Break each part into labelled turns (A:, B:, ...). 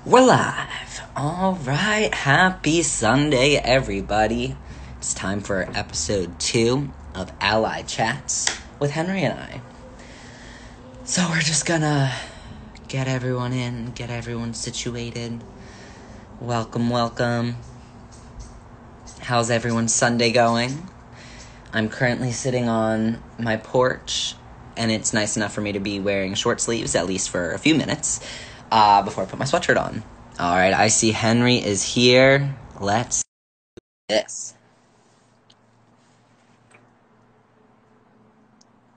A: We're live. All right. Happy Sunday, everybody. It's time for episode 2 of Ally Chats with Henry and I. So we're just gonna get everyone in, get everyone situated. Welcome, welcome. How's everyone's Sunday going? I'm currently sitting on my porch, and it's nice enough for me to be wearing short sleeves, at least for a few minutes, before I put my sweatshirt on. All right, I see Henry is here. Let's do this.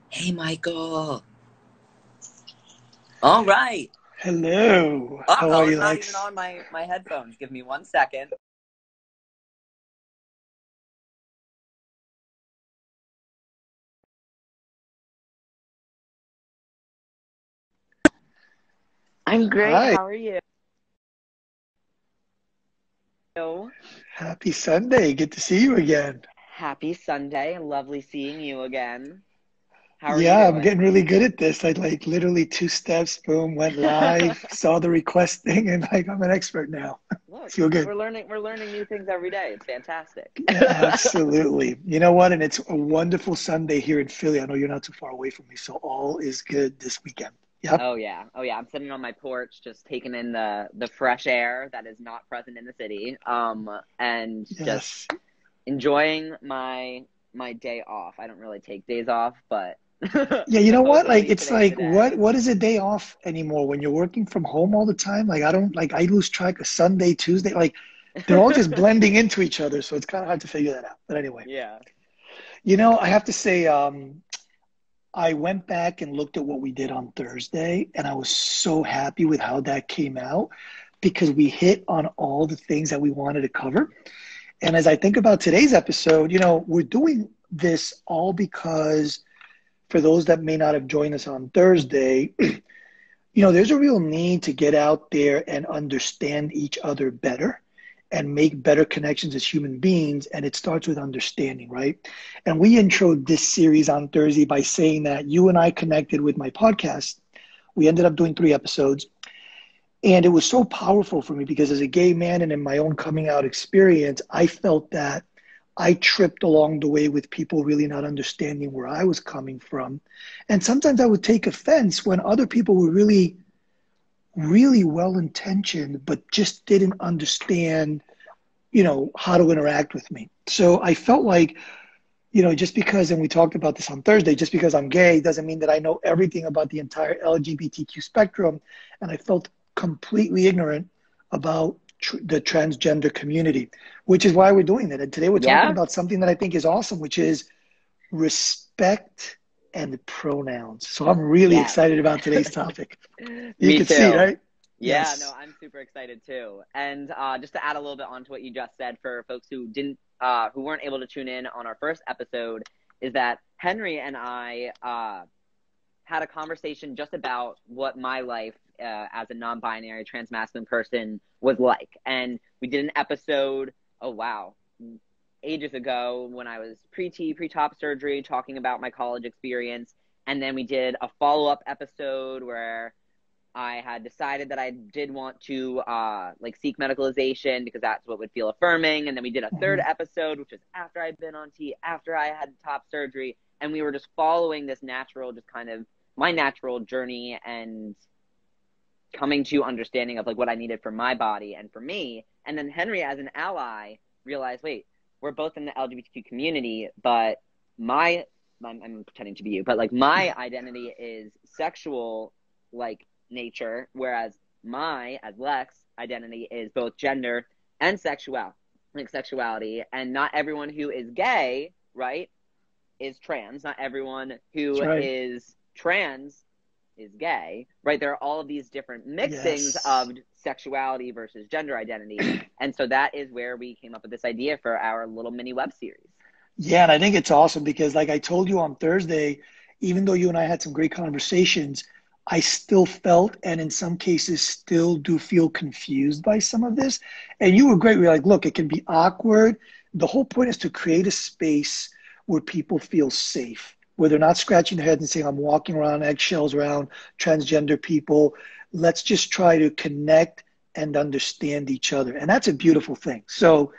A: Hey, Michael. All right.
B: Hello. How
A: Uh-oh,
B: are
A: it's
B: you,
A: not
B: Lex?
A: even on my headphones. Give me 1 second.
C: I'm great.
B: Hi.
C: How are you?
B: Happy Sunday. Good to see you again.
C: Happy Sunday. Lovely seeing you again. How are you
B: Yeah, I'm
C: doing?
B: getting really good at this. I literally 2 steps, boom, went live, saw the request thing, and I'm an expert now.
C: Look,
B: Feel good.
C: we're learning new things every day. It's fantastic.
B: Absolutely. You know what? And it's a wonderful Sunday here in Philly. I know you're not too far away from me, so all is good this weekend. Yep.
C: Oh yeah. I'm sitting on my porch just taking in the fresh air that is not present in the city. And
B: Yes.
C: just enjoying my day off. I don't really take days off, but
B: Yeah, you know what?
C: supposedly
B: It's
C: today's the day.
B: what is a day off anymore when you're working from home all the time? I lose track of Sunday, Tuesday. They're all just blending into each other, so it's kind of hard to figure that out. But anyway,
C: Yeah.
B: I have to say, I went back and looked at what we did on Thursday, and I was so happy with how that came out because we hit on all the things that we wanted to cover. And as I think about today's episode, we're doing this all because for those that may not have joined us on Thursday, there's a real need to get out there and understand each other better and make better connections as human beings. And it starts with understanding, right? And we introed this series on Thursday by saying that you and I connected with my podcast. We ended up doing 3 episodes. And it was so powerful for me because as a gay man and in my own coming out experience, I felt that I tripped along the way with people really not understanding where I was coming from. And sometimes I would take offense when other people were really, really well-intentioned, but just didn't understand, how to interact with me. So I felt like, just because, and we talked about this on Thursday, just because I'm gay doesn't mean that I know everything about the entire LGBTQ spectrum. And I felt completely ignorant about the transgender community, which is why we're doing that. And today we're talking about something that I think is awesome, which is respect and pronouns. So I'm really excited about today's topic. You
C: Me
B: can
C: too.
B: see, right?
C: Yeah,
B: Yes.
C: no, I'm super excited too. And just to add a little bit onto what you just said for folks who who weren't able to tune in on our first episode, is that Henry and I had a conversation just about what my life as a non-binary trans-masculine person was like. And we did an episode, ages ago when I was pre-top surgery, talking about my college experience. And then we did a follow-up episode where I had decided that I did want to seek medicalization because that's what would feel affirming. And then we did a third episode, which was after I'd been on T, after I had top surgery. And we were just following this natural, just kind of my natural journey and coming to understanding of what I needed for my body and for me. And then Henry, as an ally, realized, wait, we're both in the LGBTQ community, but I'm pretending to be you, but my identity is sexual, nature, whereas my, as Lex, identity is both gender and sexuality. And not everyone who is gay, right, is trans. Not everyone who is trans is gay, right? There are all of these different mixings of sexuality versus gender identity. And so that is where we came up with this idea for our little mini web series.
B: Yeah, and I think it's awesome because like I told you on Thursday, even though you and I had some great conversations, I still felt, and in some cases still do feel confused by some of this. And you were great. We were like, look, it can be awkward. The whole point is to create a space where people feel safe, where they're not scratching their heads and saying, I'm walking around eggshells around transgender people. Let's just try to connect and understand each other. And that's a beautiful thing. So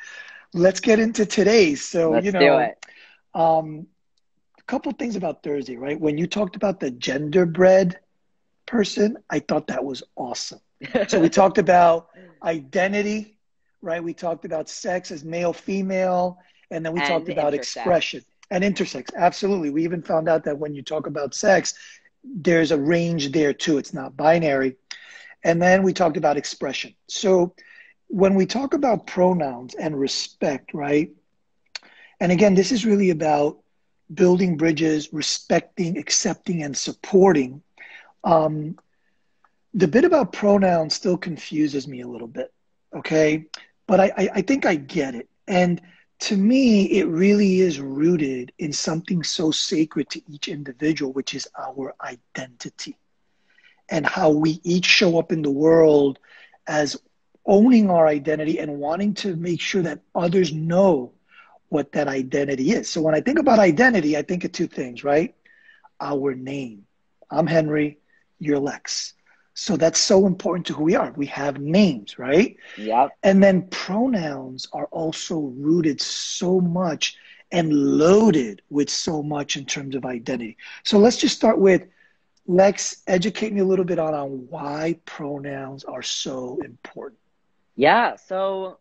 B: let's get into today's. So,
C: Let's do it.
B: A couple things about Thursday, right? When you talked about the genderbread person, I thought that was awesome. So we talked about identity, right? We talked about sex as male, female, and then we talked about expression and intersex. Absolutely. We even found out that when you talk about sex, there's a range there too. It's not binary. And then we talked about expression. So when we talk about pronouns and respect, right? And again, this is really about building bridges, respecting, accepting, and supporting. The bit about pronouns still confuses me a little bit, okay? But I think I get it. And to me, it really is rooted in something so sacred to each individual, which is our identity and how we each show up in the world as owning our identity and wanting to make sure that others know what that identity is. So when I think about identity, I think of two things, right? Our name. I'm Henry, you're Lex. So that's so important to who we are. We have names, right?
C: Yep.
B: And then pronouns are also rooted so much and loaded with so much in terms of identity. So let's just start with, Lex, educate me a little bit on why pronouns are so important.
C: Yeah, so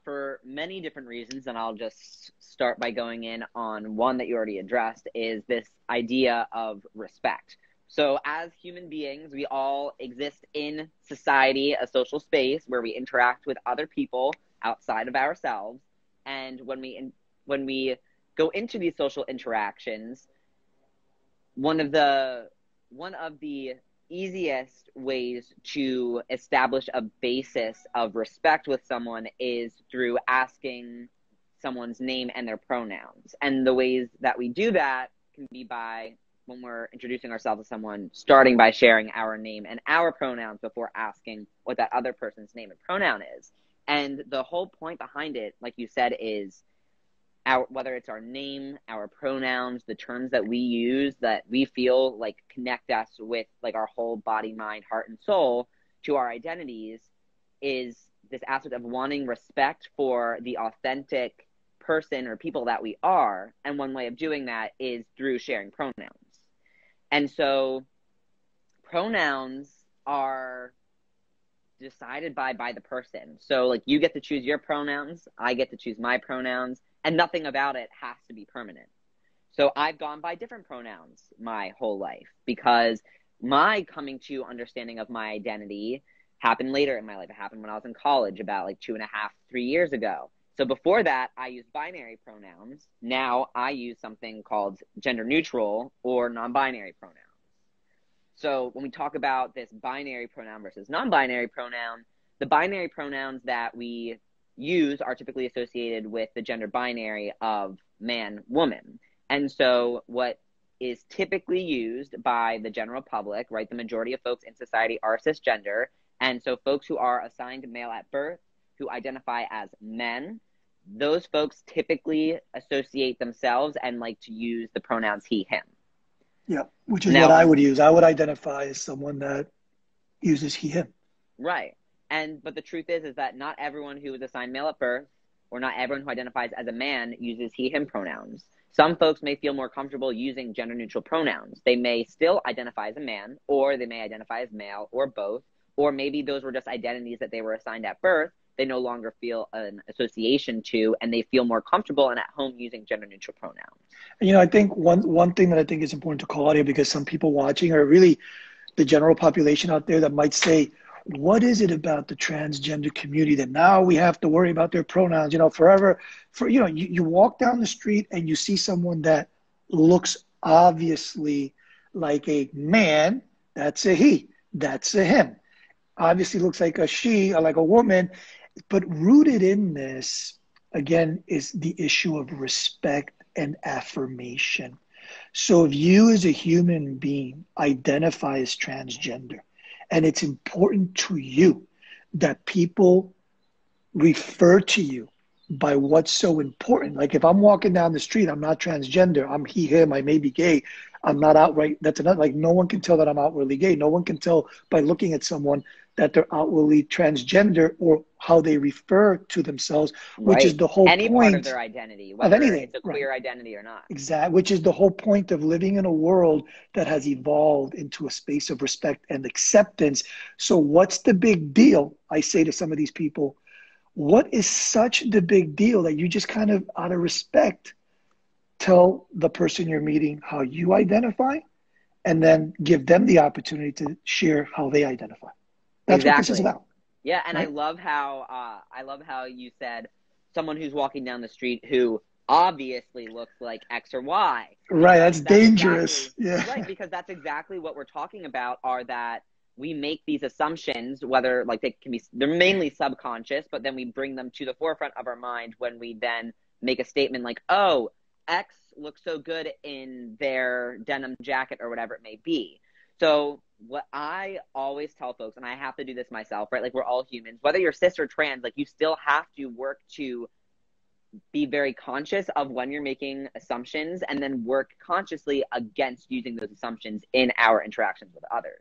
C: for many different reasons, and I'll just start by going in on one that you already addressed, is this idea of respect. So as human beings, we all exist in society, a social space where we interact with other people outside of ourselves. And when we go into these social interactions, one of the easiest ways to establish a basis of respect with someone is through asking someone's name and their pronouns. And the ways that we do that can be by, when we're introducing ourselves to someone, starting by sharing our name and our pronouns before asking what that other person's name and pronoun is. And the whole point behind it, like you said, is whether it's our name, our pronouns, the terms that we use that we feel like connect us with like our whole body, mind, heart, and soul to our identities, is this aspect of wanting respect for the authentic person or people that we are. And one way of doing that is through sharing pronouns. And so pronouns are decided by the person. So like you get to choose your pronouns, I get to choose my pronouns, and nothing about it has to be permanent. So I've gone by different pronouns my whole life because my coming to understanding of my identity happened later in my life. It happened when I was in college about like 2.5, 3 years ago. So before that, I used binary pronouns. Now I use something called gender neutral or non-binary pronouns. So when we talk about this binary pronoun versus non-binary pronoun, the binary pronouns that we use are typically associated with the gender binary of man, woman. And so what is typically used by the general public, right? The majority of folks in society are cisgender. And so folks who are assigned male at birth, who identify as men, those folks typically associate themselves and like to use the pronouns he, him.
B: Yeah, which is what I would use. I would identify as someone that uses he, him.
C: Right. But the truth is that not everyone who is assigned male at birth or not everyone who identifies as a man uses he, him pronouns. Some folks may feel more comfortable using gender neutral pronouns. They may still identify as a man, or they may identify as male, or both. Or maybe those were just identities that they were assigned at birth. They no longer feel an association to, and they feel more comfortable and at home using gender neutral pronouns.
B: And, I think one thing that I think is important to call out here, because some people watching are really the general population out there that might say, what is it about the transgender community that now we have to worry about their pronouns, forever? You walk down the street and you see someone that looks obviously like a man, that's a he, that's a him. Obviously looks like a she or like a woman, but rooted in this, again, is the issue of respect and affirmation. So if you as a human being identify as transgender, and it's important to you that people refer to you by what's so important. Like if I'm walking down the street, I'm not transgender, I'm he, him, I may be gay, I'm not outright, that's another, like no one can tell that I'm outwardly gay. No one can tell by looking at someone that they're outwardly transgender or how they refer to themselves, which is
C: Right.
B: the whole
C: Any part of
B: point
C: their identity,
B: of
C: whether
B: anything.
C: it's a
B: Right.
C: queer identity or not.
B: Exactly, which is the whole point of living in a world that has evolved into a space of respect and acceptance. So what's the big deal? I say to some of these people, what is such the big deal that you just kind of out of respect tell the person you're meeting how you identify and then give them the opportunity to share how they identify. That's what this is
C: Exactly.
B: about.
C: Yeah, and
B: Right?
C: I love how you said someone who's walking down the street who obviously looks like X or Y.
B: Right,
C: Because
B: that's
C: that's
B: dangerous.
C: exactly
B: Yeah.
C: right, because that's exactly what we're talking about, are that we make these assumptions, whether like they're mainly subconscious, but then we bring them to the forefront of our mind when we then make a statement like, oh, X looks so good in their denim jacket or whatever it may be. So what I always tell folks, and I have to do this myself, right? Like we're all humans, whether you're cis or trans, like you still have to work to be very conscious of when you're making assumptions and then work consciously against using those assumptions in our interactions with others.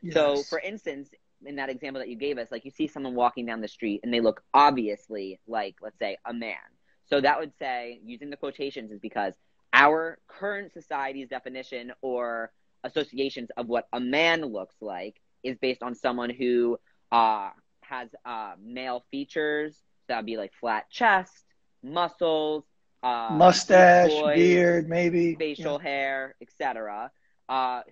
B: Yes.
C: So for instance, in that example that you gave us, like you see someone walking down the street and they look obviously like, let's say, a man. So that would say, using the quotations, is because our current society's definition or associations of what a man looks like is based on someone who has male features. So that would be like flat chest, muscles,
B: Mustache, beard, maybe.
C: facial hair, etc.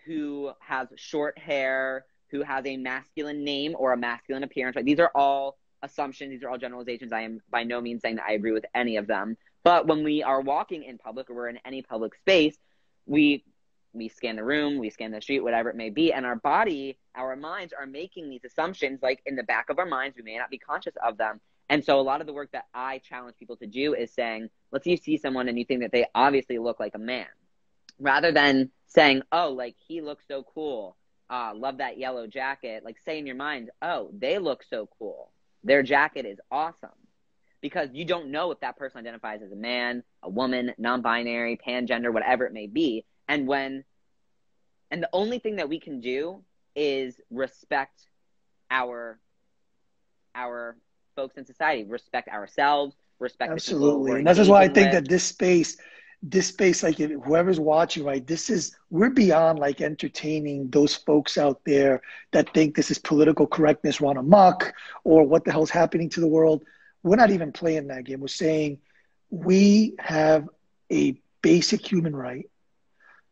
C: Who has short hair, who has a masculine name or a masculine appearance. Right? These are all assumptions. These are all generalizations. I am by no means saying that I agree with any of them. But when we are walking in public or we're in any public space, we scan the room, we scan the street, whatever it may be, and our minds are making these assumptions, like in the back of our minds. We may not be conscious of them. And so a lot of the work that I challenge people to do is saying, let's say you see someone and you think that they obviously look like a man. Rather than saying, oh, like he looks so cool, love that yellow jacket, like say in your mind, oh, they look so cool, their jacket is awesome. Because you don't know if that person identifies as a man, a woman, non-binary, pangender, whatever it may be. And the only thing that we can do is respect our folks in society, respect ourselves, respect the people we're
B: Absolutely. And this is why I
C: engaging
B: think
C: with.
B: that this space, like whoever's watching, right, we're beyond like entertaining those folks out there that think this is political correctness run amok or what the hell's happening to the world. We're not even playing that game. We're saying we have a basic human right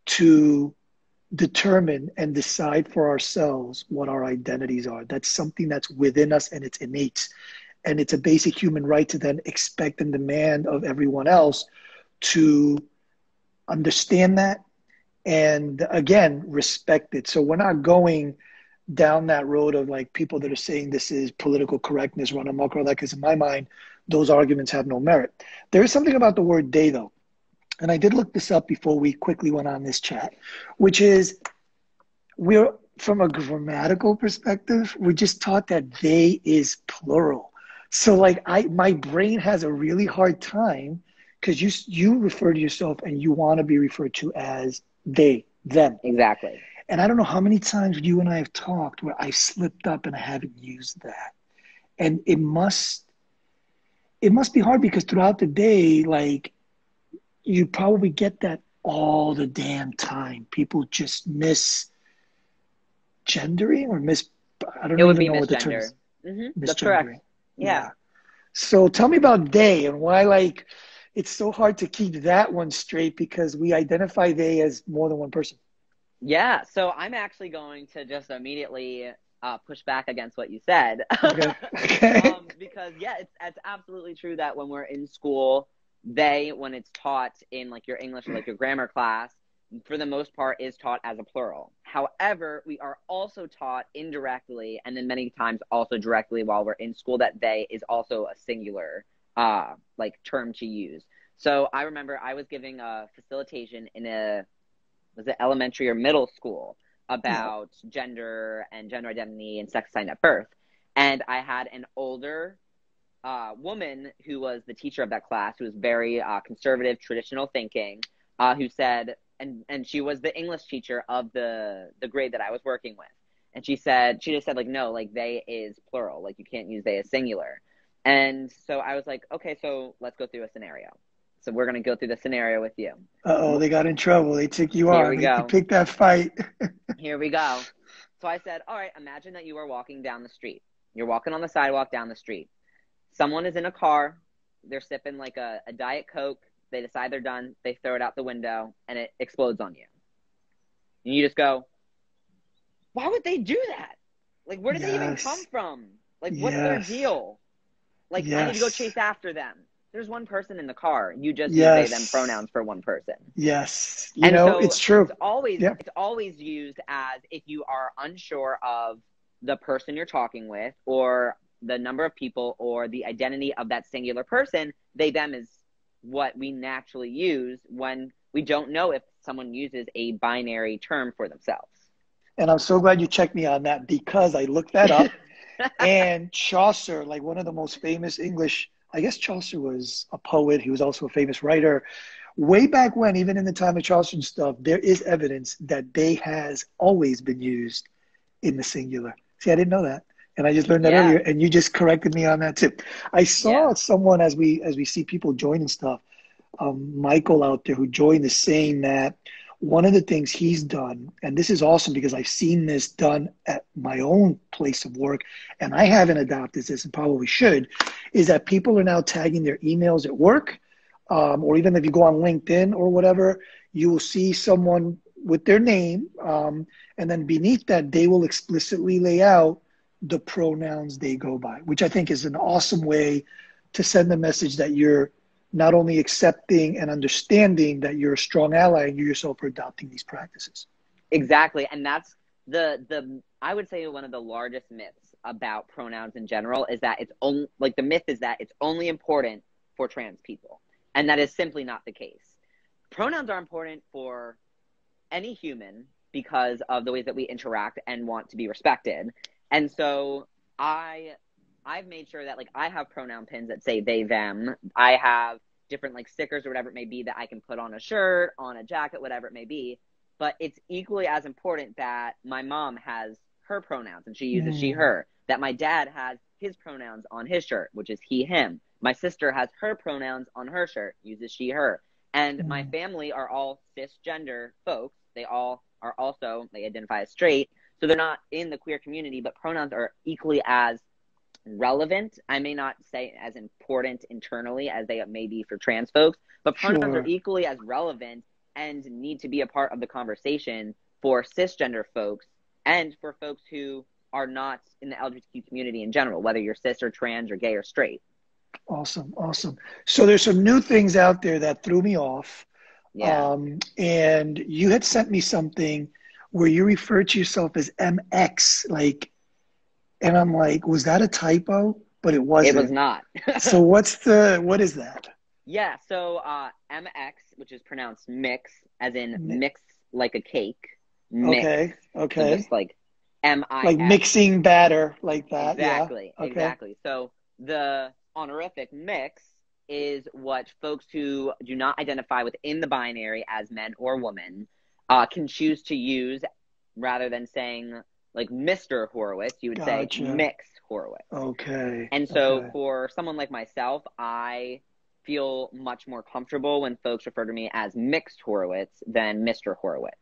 B: to determine and decide for ourselves what our identities are. That's something that's within us and it's innate. And it's a basic human right to then expect and demand of everyone else to understand that and, again, respect it. So we're not going down that road of like people that are saying this is political correctness run amok or that, because in my mind, those arguments have no merit. There is something about the word they, though, and I did look this up before we quickly went on this chat, which is we're, from a grammatical perspective, we're just taught that they is plural. So like my brain has a really hard time because you refer to yourself and you want to be referred to as they, them.
C: Exactly.
B: And I don't know how many times you and I have talked where I slipped up and I haven't used that. And it must be hard because throughout the day, like you probably get that all the damn time. People just misgendering or I don't
C: It would
B: even
C: be
B: know what the term is.
C: misgender. That's correct.
B: Misgendering.
C: Yeah.
B: So tell me about they and why like it's so hard to keep that one straight because we identify they as more than one person.
C: Yeah. So I'm actually going to just immediately push back against what you said.
B: Okay. Okay.
C: Because yeah, it's absolutely true that when we're in school, when it's taught in like your English or like your grammar class, for the most part is taught as a plural. However, we are also taught indirectly and then many times also directly while we're in school that they is also a singular like term to use. So I remember I was giving a facilitation in was it elementary or middle school about gender and gender identity and sex assigned at birth. And I had an older woman who was the teacher of that class, who was very conservative, traditional thinking, who said, and she was the English teacher of the grade that I was working with. And she just said, like, no, like, they is plural. Like, you can't use they as singular. And so I was like, okay, so let's go through a scenario. So we're going to go through the scenario with you.
B: Uh-oh, they got in trouble. They took you on. They picked that fight.
C: Here we go. So I said, all right, imagine that you are walking down the street. You're walking on the sidewalk down the street. Someone is in a car. They're sipping like a Diet Coke. They decide they're done. They throw it out the window, and it explodes on you. And you just go, why would they do that? Like, where did they even come from? Like, what's their deal? Like, I need to go chase after them. There's one person in the car. You just use they, them pronouns for one person.
B: Yes. You know, so it's true.
C: It's always used as if you are unsure of the person you're talking with, or the number of people, or the identity of that singular person. They, them is what we naturally use when we don't know if someone uses a binary term for themselves.
B: And I'm so glad you checked me on that, because I looked that up. And Chaucer, like one of the most famous English, I guess Chaucer was a poet. He was also a famous writer. Way back when, even in the time of Chaucer and stuff, there is evidence that they has always been used in the singular. See, I didn't know that. And I just learned that earlier, and you just corrected me on that too. I saw someone, as we see people joining stuff, Michael out there who joined, is saying that one of the things he's done, and this is awesome because I've seen this done at my own place of work, and I haven't adopted this and probably should, is that people are now tagging their emails at work, or even if you go on LinkedIn or whatever, you will see someone with their name, and then beneath that, they will explicitly lay out the pronouns they go by, which I think is an awesome way to send the message that you're not only accepting and understanding that you're a strong ally and you yourself are adopting these practices.
C: Exactly. And that's the I would say one of the largest myths about pronouns in general is that it's only, like, the myth is that it's only important for trans people. And that is simply not the case. Pronouns are important for any human because of the ways that we interact and want to be respected. And so I've made sure that, like, I have pronoun pins that say they, them. I have different, like, stickers or whatever it may be that I can put on a shirt, on a jacket, whatever it may be. But it's equally as important that my mom has her pronouns and she uses she, her. That my dad has his pronouns on his shirt, which is he, him. My sister has her pronouns on her shirt, uses she, her. And my family are all cisgender folks. They all are also, they identify as straight. So they're not in the queer community, but pronouns are equally as relevant. I may not say as important internally as they may be for trans folks, but pronouns are equally as relevant and need to be a part of the conversation for cisgender folks and for folks who are not in the LGBTQ community in general, whether you're cis or trans or gay or straight.
B: Awesome. So there's some new things out there that threw me off. And you had sent me something where you referred to yourself as MX, like, and I'm like, was that a typo? But it wasn't.
C: It was not.
B: So what is that?
C: Yeah, so MX, which is pronounced mix, as in mix like a cake. Mix.
B: Okay.
C: So just like M-I-X.
B: Like mixing batter, like that.
C: Exactly,
B: yeah.
C: Exactly. So the honorific mix is what folks who do not identify within the binary as men or woman can choose to use, rather than saying, like, Mr. Horwitz, you would say Mix Horwitz.
B: Okay.
C: And so for someone like myself, I feel much more comfortable when folks refer to me as Mixed Horwitz than Mr. Horwitz.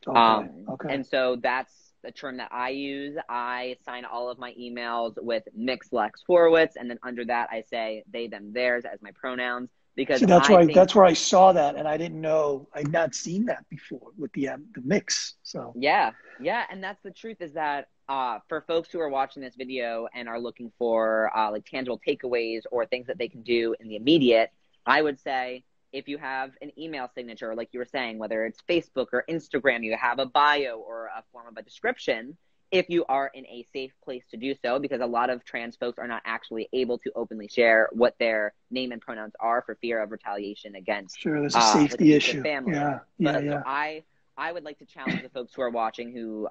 C: And so that's a term that I use. I sign all of my emails with Mixed Lex Horwitz, and then under that I say they, them, theirs as my pronouns. Because
B: that's where I saw that, and I didn't know, I'd not seen that before with the mix. So
C: yeah, and that's the truth, is that for folks who are watching this video and are looking for like tangible takeaways or things that they can do in the immediate, I would say if you have an email signature, like you were saying, whether it's Facebook or Instagram, you have a bio or a form of a description, if you are in a safe place to do so, because a lot of trans folks are not actually able to openly share what their name and pronouns are for fear of retaliation against
B: there's a safety issue.
C: Family. So I would like to challenge the folks who are watching who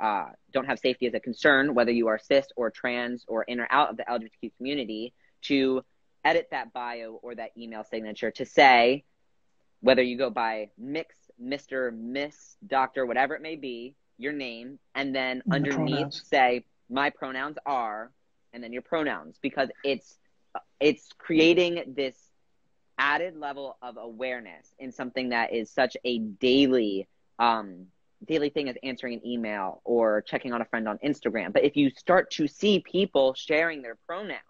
C: don't have safety as a concern, whether you are cis or trans or in or out of the LGBTQ community, to edit that bio or that email signature to say, whether you go by Mix, Mr., Miss, Doctor, whatever it may be, your name, and then underneath say, my pronouns are, and then your pronouns, because it's creating this added level of awareness in something that is such a daily thing as answering an email or checking on a friend on Instagram. But if you start to see people sharing their pronouns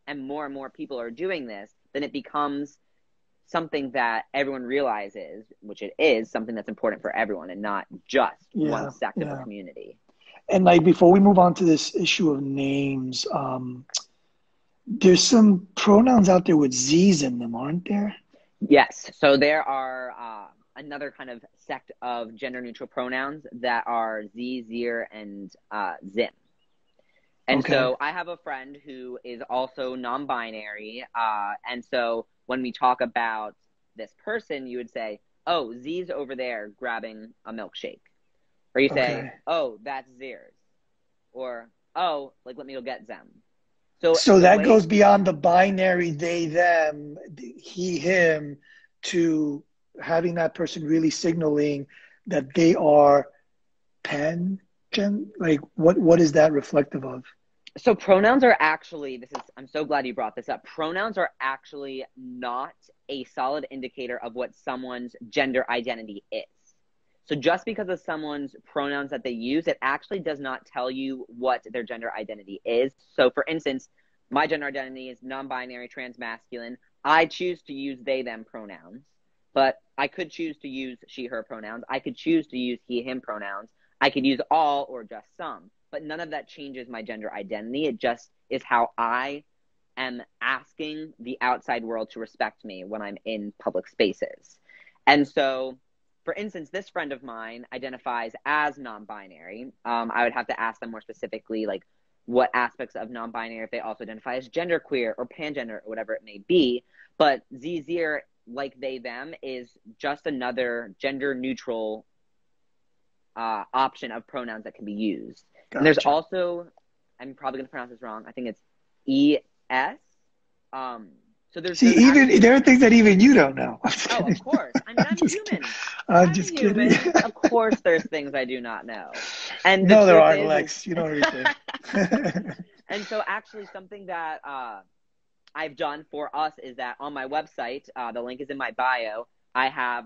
C: and more people are doing this, then it becomes something that everyone realizes, which it is something that's important for everyone and not just one sect of a community.
B: And like, before we move on to this issue of names, there's some pronouns out there with Z's in them, aren't there?
C: Yes. So there are another kind of sect of gender-neutral pronouns that are Z, Zir, and Zim. And so I have a friend who is also non-binary. And so when we talk about this person, you would say, oh, Z's over there grabbing a milkshake. Or you say, oh, that's Zir's. Or, oh, like, let me go get Zem. So
B: that goes beyond the binary they, them, he, him, to having that person really signaling that they are like, what is that reflective of?
C: So pronouns are actually, I'm so glad you brought this up. Pronouns are actually not a solid indicator of what someone's gender identity is. So just because of someone's pronouns that they use, it actually does not tell you what their gender identity is. So for instance, my gender identity is non-binary, transmasculine. I choose to use they, them pronouns, but I could choose to use she, her pronouns. I could choose to use he, him pronouns. I could use all or just some, but none of that changes my gender identity. It just is how I am asking the outside world to respect me when I'm in public spaces. And so, for instance, this friend of mine identifies as non-binary. I would have to ask them more specifically, like, what aspects of non-binary, if they also identify as genderqueer or pangender or whatever it may be. But ZZer, like they, them, is just another gender-neutral option of pronouns that can be used. Gotcha. And there's also, I'm probably going to pronounce this wrong, I think it's ES. So
B: there are things that even you don't know.
C: Oh, of course. I mean, I'm human.
B: I'm just kidding.
C: Of course, there's things I do not know. And
B: no, there aren't, Lex. You know everything.
C: And so, actually, something that I've done for us is that on my website, the link is in my bio. I have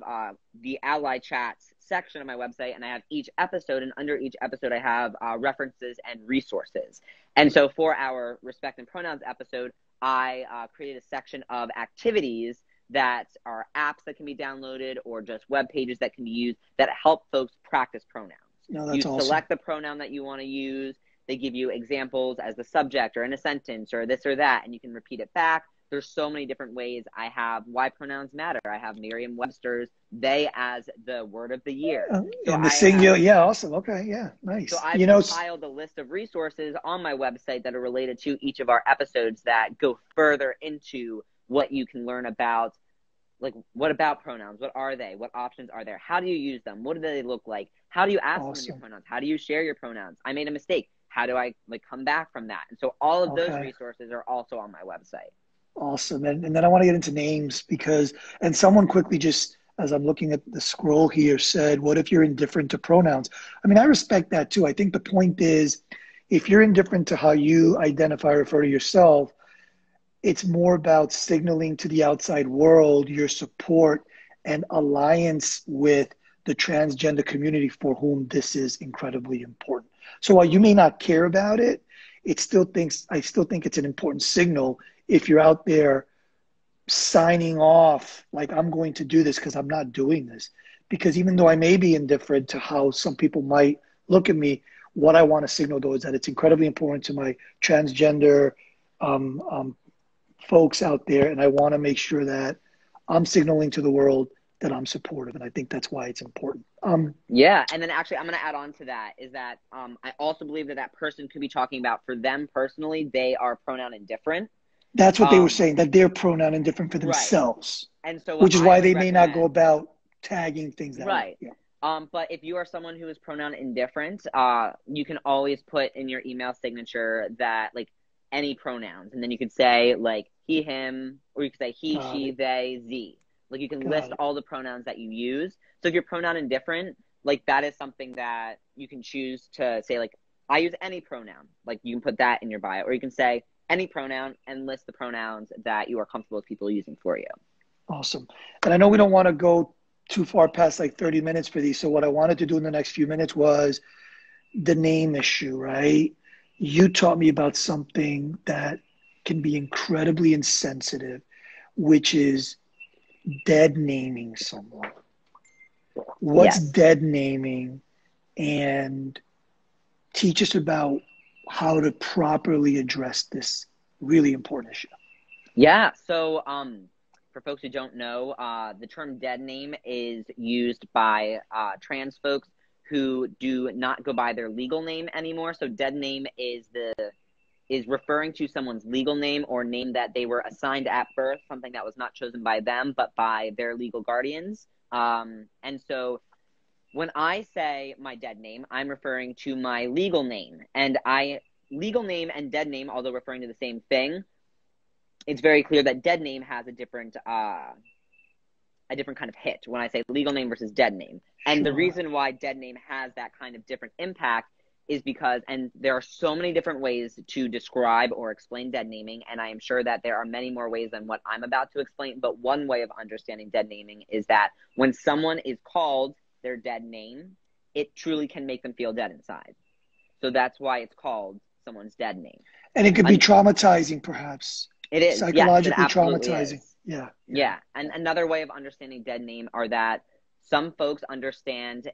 C: the Ally Chats section of my website, and I have each episode, and under each episode, I have references and resources. And so, for our Respect and Pronouns episode, I created a section of activities that are apps that can be downloaded or just web pages that can be used that help folks practice pronouns.
B: No, that's
C: you
B: awesome.
C: Select the pronoun that you want to use. They give you examples as the subject or in a sentence or this or that, and you can repeat it back. There's so many different ways. I have why pronouns matter. I have Merriam-Webster's they as the word of the year.
B: And the singular, awesome. Okay, yeah, nice.
C: So I've compiled a list of resources on my website that are related to each of our episodes that go further into what you can learn about, like, what about pronouns? What are they? What options are there? How do you use them? What do they look like? How do you ask them your pronouns? How do you share your pronouns? I made a mistake. How do I come back from that? And so all of those resources are also on my website.
B: Awesome. And then I want to get into names and someone quickly just, as I'm looking at the scroll here, said, what if you're indifferent to pronouns? I mean, I respect that too. I think the point is, if you're indifferent to how you identify or refer to yourself, it's more about signaling to the outside world your support and alliance with the transgender community for whom this is incredibly important. So while you may not care about it, I still think it's an important signal if you're out there signing off, like, I'm going to do this because I'm not doing this. Because even though I may be indifferent to how some people might look at me, what I want to signal, though, is that it's incredibly important to my transgender folks out there. And I want to make sure that I'm signaling to the world that I'm supportive. And I think that's why it's important.
C: Yeah. And then actually, I'm going to add on to that is that I also believe that person could be talking about, for them personally, they are pronoun indifferent.
B: That's what they were saying, that they're pronoun indifferent for themselves.
C: Right. And so
B: which is why they may not go about tagging things that
C: right.
B: way. Yeah.
C: But if you are someone who is pronoun indifferent, you can always put in your email signature that, like, any pronouns. And then you could say, like, he, him, or you can say he,
B: Got
C: she,
B: it.
C: they, z. Like you can
B: Got
C: list
B: it.
C: all the pronouns that you use. So if you're pronoun indifferent, like that is something that you can choose to say, like, I use any pronoun. Like you can put that in your bio, or you can say any pronoun and list the pronouns that you are comfortable with people using for you.
B: Awesome. And I know we don't want to go too far past like 30 minutes for these. So what I wanted to do in the next few minutes was the name issue, right? You taught me about something that can be incredibly insensitive, which is dead naming someone. What's
C: Yes.
B: dead naming? And teach us about how to properly address this really important issue.
C: Yeah. So, for folks who don't know, the term dead name is used by trans folks who do not go by their legal name anymore. So dead name is referring to someone's legal name or name that they were assigned at birth, something that was not chosen by them, but by their legal guardians. And so when I say my dead name, I'm referring to my legal name. And legal name and dead name, although referring to the same thing, it's very clear that dead name has a different kind of hit when I say legal name versus dead name. And the reason why dead name has that kind of different impact is because, and there are so many different ways to describe or explain dead naming, and I am sure that there are many more ways than what I'm about to explain, but one way of understanding dead naming is that when someone is called their dead name, it truly can make them feel dead inside. So that's why it's called someone's dead name.
B: And it could be traumatizing, perhaps.
C: It is.
B: Psychologically
C: yes, it
B: traumatizing.
C: is.
B: Yeah.
C: And another way of understanding dead name are that some folks understand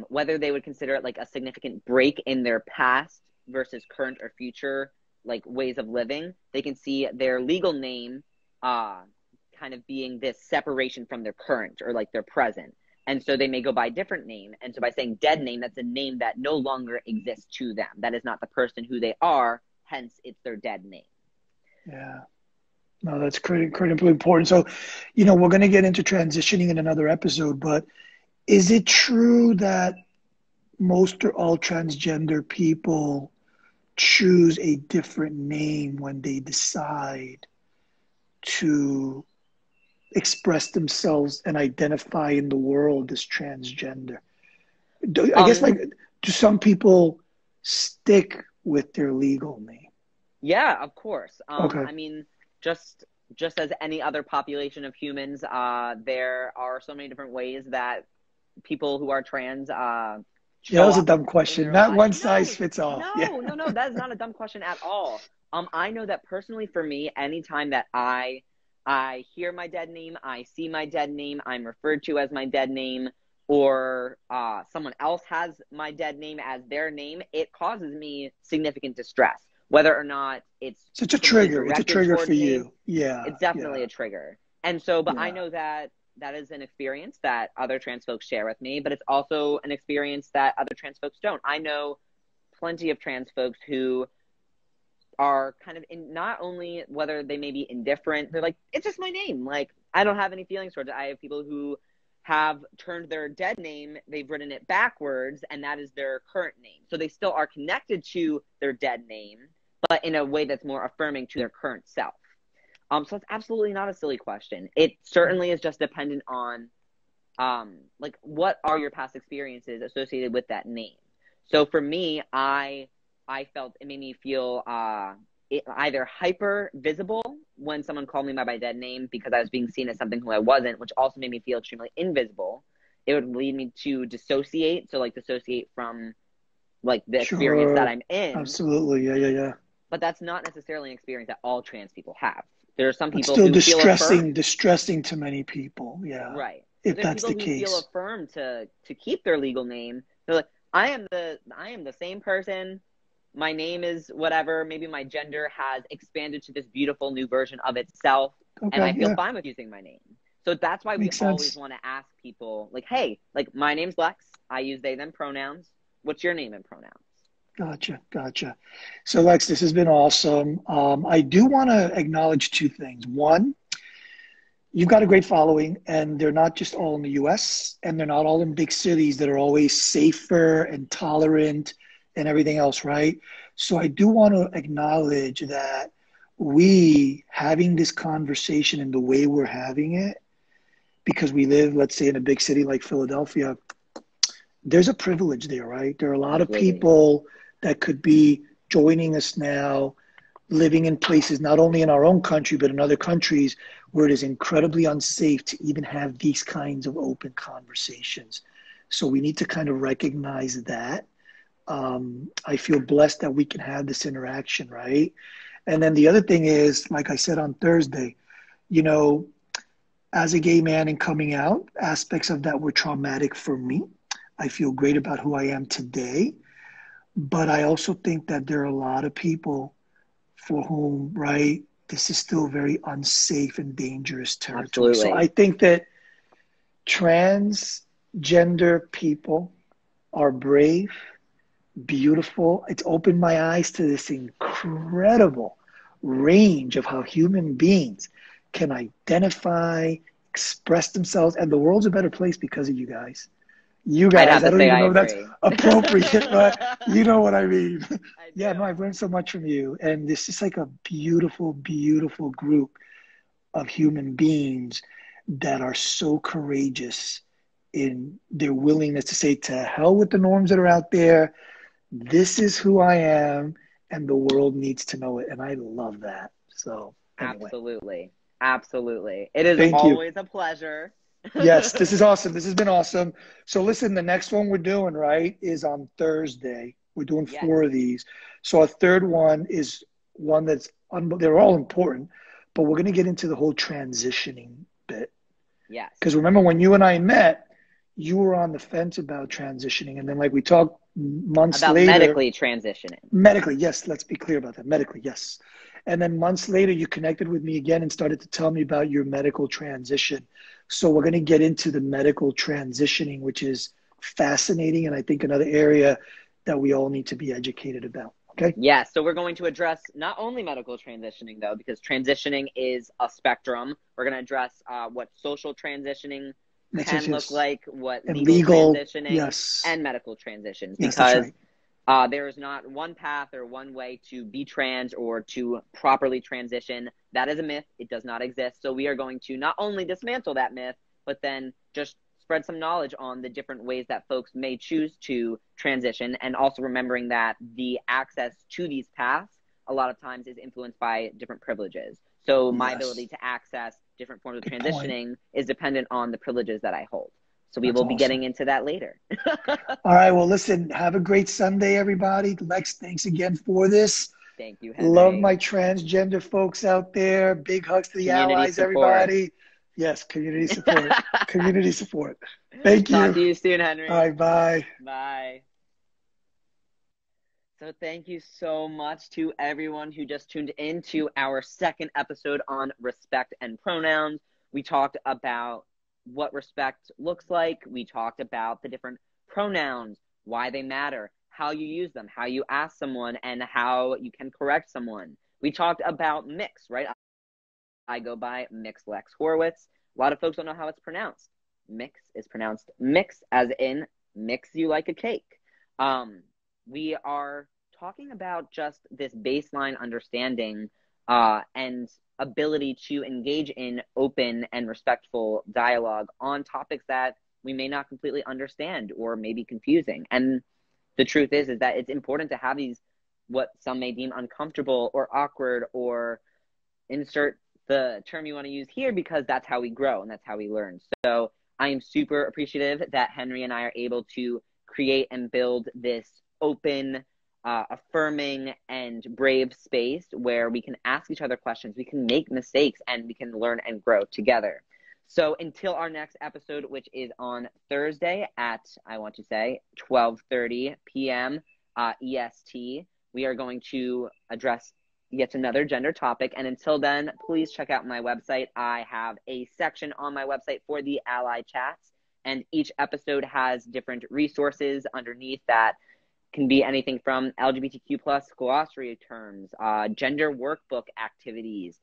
C: whether they would consider it like a significant break in their past versus current or future like ways of living. They can see their legal name kind of being this separation from their current or like their present. And so they may go by a different name. And so by saying dead name, that's a name that no longer exists to them. That is not the person who they are. Hence, it's their dead name.
B: Yeah. No, that's critically important. So, we're going to get into transitioning in another episode, but is it true that most or all transgender people choose a different name when they decide to express themselves and identify in the world as transgender? I guess, do some people stick with their legal name?
C: Yeah, of course.
B: Okay.
C: I mean, just as any other population of humans, there are so many different ways that people who are trans
B: that was a dumb question. Not one size fits all.
C: No, that is not a dumb question at all. I know that personally for me, anytime that I hear my dead name, I see my dead name, I'm referred to as my dead name, or someone else has my dead name as their name, it causes me significant distress. Whether or not it's
B: a trigger. It's a trigger for you.
C: Yeah. It's definitely a trigger. And so, but I know that is an experience that other trans folks share with me, but it's also an experience that other trans folks don't. I know plenty of trans folks who are kind of not only whether they may be indifferent, they're like, it's just my name. Like, I don't have any feelings towards it. I have people who have turned their dead name, they've written it backwards, and that is their current name. So they still are connected to their dead name, but in a way that's more affirming to their current self. So it's absolutely not a silly question. It certainly is just dependent on, like, what are your past experiences associated with that name? So for me, I felt it made me feel either hyper visible when someone called me by my dead name because I was being seen as something who I wasn't, which also made me feel extremely invisible. It would lead me to dissociate. So like dissociate from like the experience that I'm in.
B: Absolutely. Yeah.
C: But that's not necessarily an experience that all trans people have. There are some people
B: still
C: who feel affirmed.
B: distressing to many people. Yeah.
C: Right.
B: If that's the case.
C: Who feel affirmed to keep their legal name. They're like, I am the same person. My name is whatever. Maybe my gender has expanded to this beautiful new version of itself.
B: Okay,
C: and I feel fine with using my name. So that's why
B: Makes
C: we always
B: sense.
C: want to ask people, like, hey, like, my name's Lex. I use they, them pronouns. What's your name and pronouns?
B: Gotcha. So, Lex, this has been awesome. I do want to acknowledge two things. One, you've got a great following, and they're not just all in the U.S., and they're not all in big cities that are always safer and tolerant and everything else, right? So I do want to acknowledge that we having this conversation in the way we're having it, because we live, let's say, in a big city like Philadelphia, there's a privilege there, right? There are a lot of
C: Absolutely.
B: people that could be joining us now, living in places not only in our own country, but in other countries where it is incredibly unsafe to even have these kinds of open conversations. So we need to kind of recognize that. I feel blessed that we can have this interaction, right? And then the other thing is, like I said on Thursday, you know, as a gay man and coming out, aspects of that were traumatic for me. I feel great about who I am today. But I also think that there are a lot of people for whom, right, this is still very unsafe and dangerous territory.
C: Absolutely.
B: So I think that transgender people are brave, beautiful. It's opened my eyes to this incredible range of how human beings can identify, express themselves, and the world's a better place because of you guys. You
C: I'd have
B: guys, I
C: to
B: don't
C: say
B: even
C: I
B: know if that's
C: agree.
B: appropriate, but you know what I mean.
C: I
B: Yeah,
C: do.
B: no, I've learned so much from you. And this is like a beautiful, beautiful group of human beings that are so courageous in their willingness to say, to hell with the norms that are out there. This is who I am, and the world needs to know it. And I love that. So, anyway,
C: Absolutely. Absolutely. It is
B: thank you.
C: always a pleasure.
B: Yes, this is awesome. This has been awesome. So listen, the next one we're doing, right, is on Thursday. We're doing
C: Yes.
B: 4 of these. So a third one is one that's, they're all important, but we're going to get into the whole transitioning bit.
C: Yes.
B: Because remember when you and I met, you were on the fence about transitioning. And then like we talked months
C: About
B: later.
C: medically transitioning.
B: Medically, yes. Let's be clear about that. Medically, yes. And then months later, you connected with me again and started to tell me about your medical transition. So we're going to get into the medical transitioning, which is fascinating. And I think another area that we all need to be educated about. Okay.
C: Yeah, so we're going to address not only medical transitioning, though, because transitioning is a spectrum. We're going to address what social transitioning can look like, what
B: And
C: legal transitioning,
B: yes.
C: and medical transitions.
B: Yes, that's
C: Because
B: right.
C: there is not one path or one way to be trans or to properly transition. That is a myth. It does not exist. So we are going to not only dismantle that myth, but then just spread some knowledge on the different ways that folks may choose to transition, and also remembering that the access to these paths a lot of times is influenced by different privileges. So my ability to access different forms of transitioning is dependent on the privileges that I hold. So we will be getting into that later.
B: All right. Well, listen, have a great Sunday, everybody. Lex, thanks again for this.
C: Thank you, Henry.
B: Love my transgender folks out there. Big hugs to the allies, everybody. Yes, community support. Community support. Thank you.
C: Talk to you soon, Henry.
B: All right, bye.
C: Bye. So thank you so much to everyone who just tuned in to our second episode on respect and pronouns. We talked about what respect looks like. We talked about the different pronouns, why they matter, how you use them, how you ask someone, and how you can correct someone. We talked about mix, right? I go by Mix Lex Horwitz. A lot of folks don't know how it's pronounced. Mix is pronounced mix, as in mix you like a cake. We are talking about just this baseline understanding and ability to engage in open and respectful dialogue on topics that we may not completely understand or may be confusing. And the truth is that it's important to have these, what some may deem uncomfortable or awkward, or insert the term you want to use here, because that's how we grow and that's how we learn. So I am super appreciative that Henry and I are able to create and build this open, affirming, and brave space where we can ask each other questions, we can make mistakes, and we can learn and grow together. So until our next episode, which is on Thursday at, I want to say, 12:30 p.m. EST, we are going to address yet another gender topic. And until then, please check out my website. I have a section on my website for the ally chats, and each episode has different resources underneath that can be anything from LGBTQ plus glossary terms, gender workbook activities,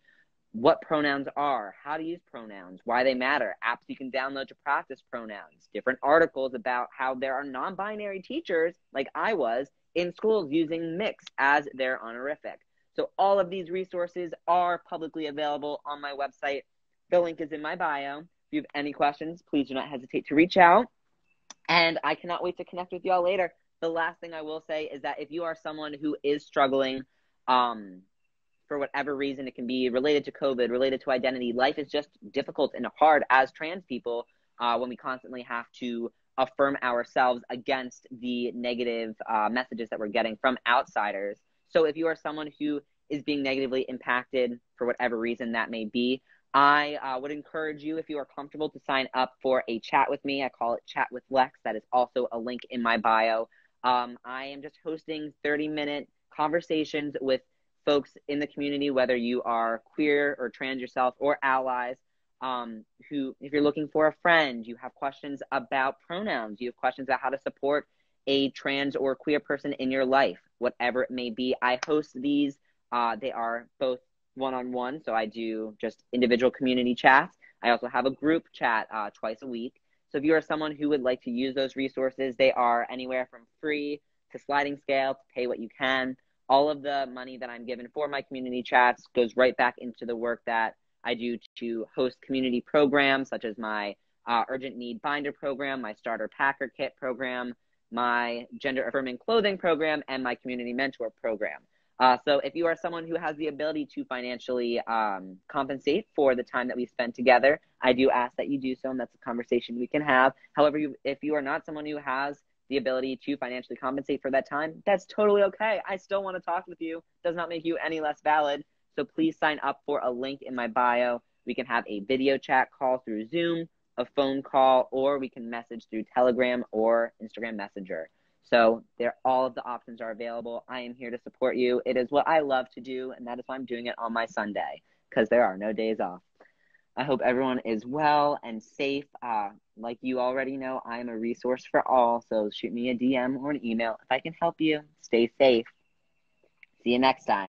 C: what pronouns are, how to use pronouns, why they matter, apps you can download to practice pronouns, different articles about how there are non-binary teachers, like I was, in schools using mix as their honorific. So all of these resources are publicly available on my website. The link is in my bio. If you have any questions, please do not hesitate to reach out. And I cannot wait to connect with y'all later. The last thing I will say is that if you are someone who is struggling, for whatever reason, it can be related to COVID, related to identity. Life is just difficult and hard as trans people when we constantly have to affirm ourselves against the negative messages that we're getting from outsiders. So if you are someone who is being negatively impacted for whatever reason that may be, I would encourage you, if you are comfortable, to sign up for a chat with me. I call it Chat with Lex. That is also a link in my bio. I am just hosting 30-minute conversations with folks in the community, whether you are queer or trans yourself or allies, who, if you're looking for a friend, you have questions about pronouns, you have questions about how to support a trans or queer person in your life, whatever it may be. I host these. They are both one-on-one, so I do just individual community chats. I also have a group chat twice a week. So if you are someone who would like to use those resources, they are anywhere from free to sliding scale to pay what you can. All of the money that I'm given for my community chats goes right back into the work that I do to host community programs, such as my Urgent Need Binder program, my Starter Packer Kit program, my Gender Affirming Clothing program, and my Community Mentor program. So if you are someone who has the ability to financially compensate for the time that we spend together, I do ask that you do so, and that's a conversation we can have. However, if you are not someone who has the ability to financially compensate for that time, that's totally okay. I still want to talk with you. It does not make you any less valid. So please sign up for a link in my bio. We can have a video chat call through Zoom, a phone call, or we can message through Telegram or Instagram Messenger. So all of the options are available. I am here to support you. It is what I love to do, and that is why I'm doing it on my Sunday, because there are no days off. I hope everyone is well and safe. Like you already know, I am a resource for all, so shoot me a DM or an email if I can help you. Stay safe. See you next time.